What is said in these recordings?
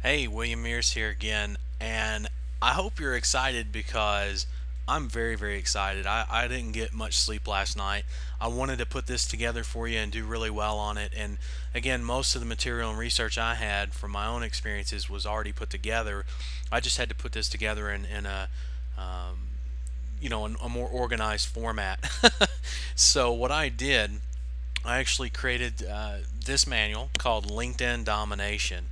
Hey, William Mears here again, and I hope you're excited because I'm very, very excited. I didn't get much sleep last night. I wanted to put this together for you and do really well on it. And again, most of the material and research I had from my own experiences was already put together. I just had to put this together in um, a more organized format. So what I did, I actually created this manual called LinkedIn Domination.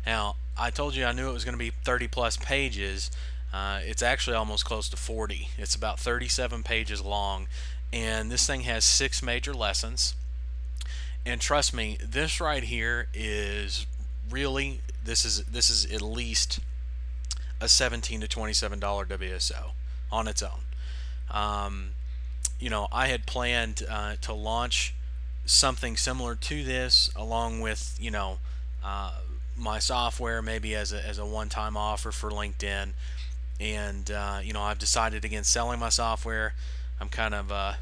Now, I told you I knew it was going to be 30 plus pages. It's actually almost close to 40. It's about 37 pages long, and this thing has 6 major lessons. And trust me, this right here is really this is at least a 17 to $27 WSO on its own. Um, I had planned to launch something similar to this along with, uh, my software maybe as a one-time offer for LinkedIn. And, I've decided against selling my software. I'm kind of a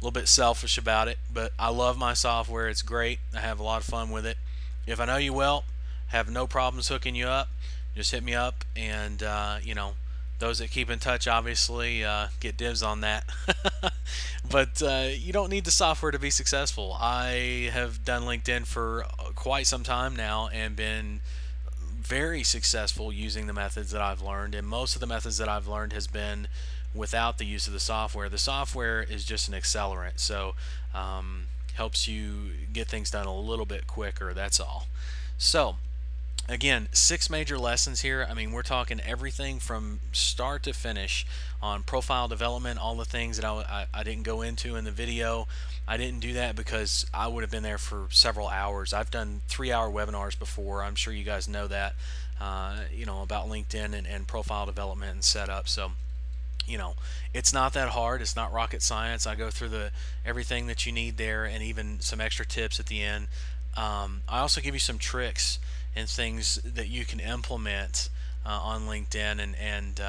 little bit selfish about it, but I love my software. It's great. I have a lot of fun with it. If I know you well, have no problems hooking you up. Just hit me up, and those that keep in touch obviously get dibs on that. But you don't need the software to be successful. I have done LinkedIn for quite some time now and been very successful using the methods that I've learned, and most of the methods that I've learned has been without the use of the software. The software is just an accelerant, so helps you get things done a little bit quicker. That's all. So again, 6 major lessons here. I mean, we're talking everything from start to finish on profile development, all the things that I didn't go into in the video. I didn't do that because I would have been there for several hours. I've done 3 hour webinars before. I'm sure you guys know that, about LinkedIn and profile development and setup. So, you know, it's not that hard. It's not rocket science. I go through the everything that you need there, and even some extra tips at the end. I also give you some tricks and things that you can implement on LinkedIn, and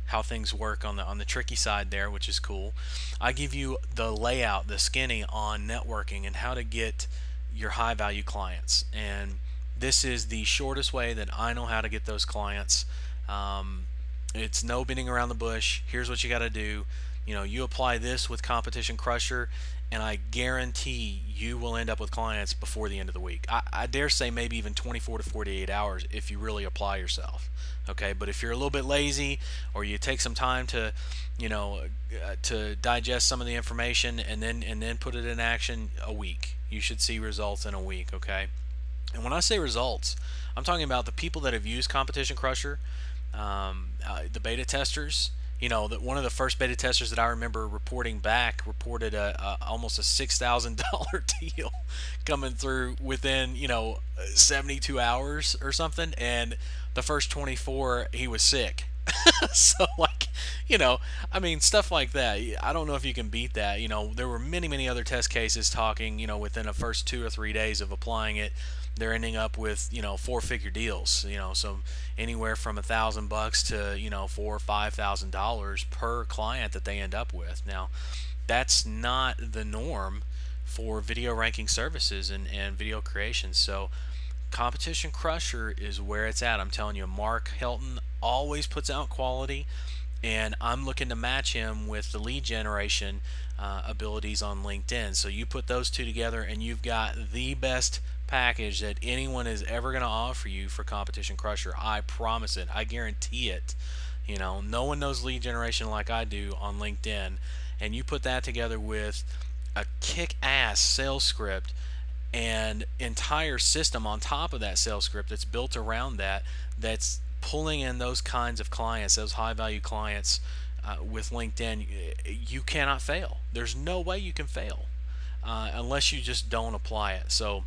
how things work on the tricky side there, which is cool. I give you the layout, the skinny on networking and how to get your high value clients. And this is the shortest way that I know how to get those clients. Um, it's no beating around the bush. Here's what you got to do. You apply this with Competition Crusher, and I guarantee you will end up with clients before the end of the week. I dare say maybe even 24 to 48 hours if you really apply yourself. Okay, but if you're a little bit lazy or you take some time to, to digest some of the information and then put it in action, a week. You should see results in a week. Okay, and when I say results, I'm talking about the people that have used Competition Crusher, the beta testers. That one of the first beta testers that I remember reporting back reported a almost a $6,000 deal coming through within 72 hours or something, and the first 24 he was sick. So, like, I mean, stuff like that. I don't know if you can beat that. There were many, many other test cases talking, within the first 2 or 3 days of applying it, they're ending up with, four-figure deals. So anywhere from $1,000 to, $4 or $5,000 per client that they end up with. Now, that's not the norm for video ranking services and video creation. So Competition Crusher is where it's at. I'm telling you, Mark Helton always puts out quality, and I'm looking to match him with the lead generation abilities on LinkedIn. So you put those two together, and you've got the best package that anyone is ever going to offer you for Competition Crusher. I promise it. I guarantee it. No one knows lead generation like I do on LinkedIn, and you put that together with a kick-ass sales script and entire system on top of that sales script that's built around that's pulling in those kinds of clients, those high value clients with LinkedIn. You cannot fail. There's no way you can fail unless you just don't apply it. So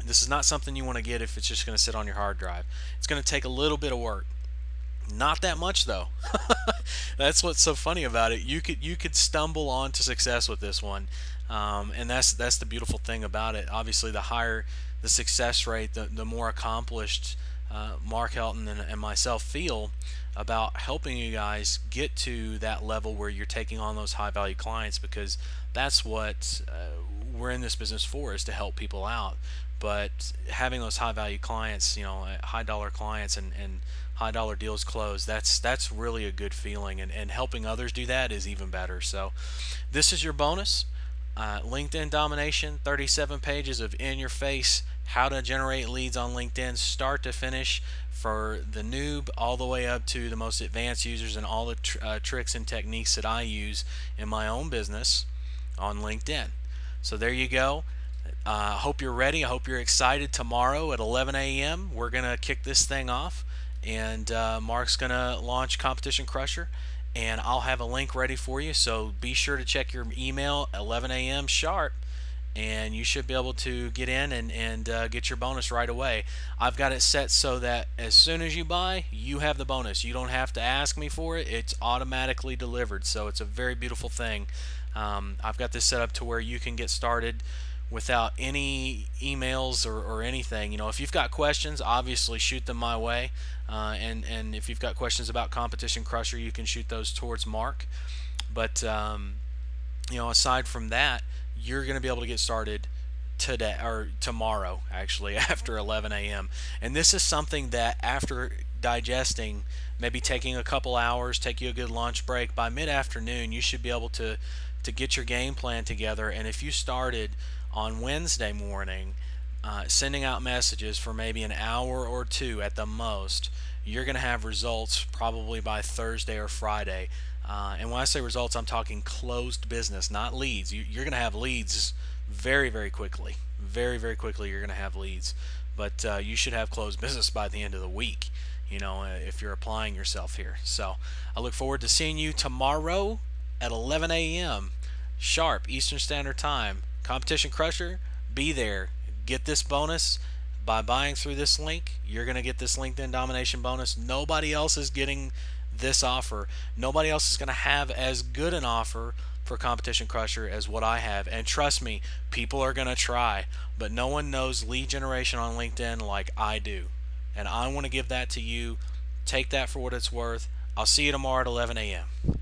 this is not something you want to get if it's just going to sit on your hard drive. It's going to take a little bit of work. Not that much though. That's what's so funny about it. You could stumble on to success with this one, and that's the beautiful thing about it. Obviously, the higher the success rate, the more accomplished Mark Helton and myself feel about helping you guys get to that level where you're taking on those high value clients, because that's what we're in this business for, is to help people out. but having those high value clients, high dollar clients and high dollar deals closed, that's really a good feeling, and helping others do that is even better. So this is your bonus. LinkedIn domination, 37 pages of in your face how to generate leads on LinkedIn, start to finish, for the noob all the way up to the most advanced users, and all the tricks and techniques that I use in my own business on LinkedIn. So there you go. I hope you're ready. I hope you're excited. Tomorrow at 11 a.m. we're going to kick this thing off, and Mark's going to launch Competition Crusher, and I'll have a link ready for you. So be sure to check your email 11 a.m. sharp, and you should be able to get in and get your bonus right away. I've got it set so that as soon as you buy, you have the bonus. You don't have to ask me for it. It's automatically delivered. So it's a very beautiful thing. I've got this set up to where you can get started without any emails or anything. If you've got questions, obviously shoot them my way. And if you've got questions about Competition Crusher, you can shoot those towards Mark. But aside from that, you're going to be able to get started today or tomorrow, actually, after 11 a.m. And this is something that, after digesting, maybe taking a couple hours, take you a good lunch break, by mid-afternoon you should be able to get your game plan together. And if you started on Wednesday morning, sending out messages for maybe an hour or two at the most, you're going to have results probably by Thursday or Friday. And when I say results, I'm talking closed business, not leads. You're going to have leads very, very quickly. Very, very quickly, you're going to have leads. But you should have closed business by the end of the week, if you're applying yourself here. So I look forward to seeing you tomorrow at 11 a.m. sharp Eastern Standard Time. Competition Crusher, be there. Get this bonus by buying through this link. You're going to get this LinkedIn domination bonus. Nobody else is getting this offer. Nobody else is going to have as good an offer for Competition Crusher as what I have. And trust me, people are going to try, but no one knows lead generation on LinkedIn like I do. And I want to give that to you. Take that for what it's worth. I'll see you tomorrow at 11 a.m.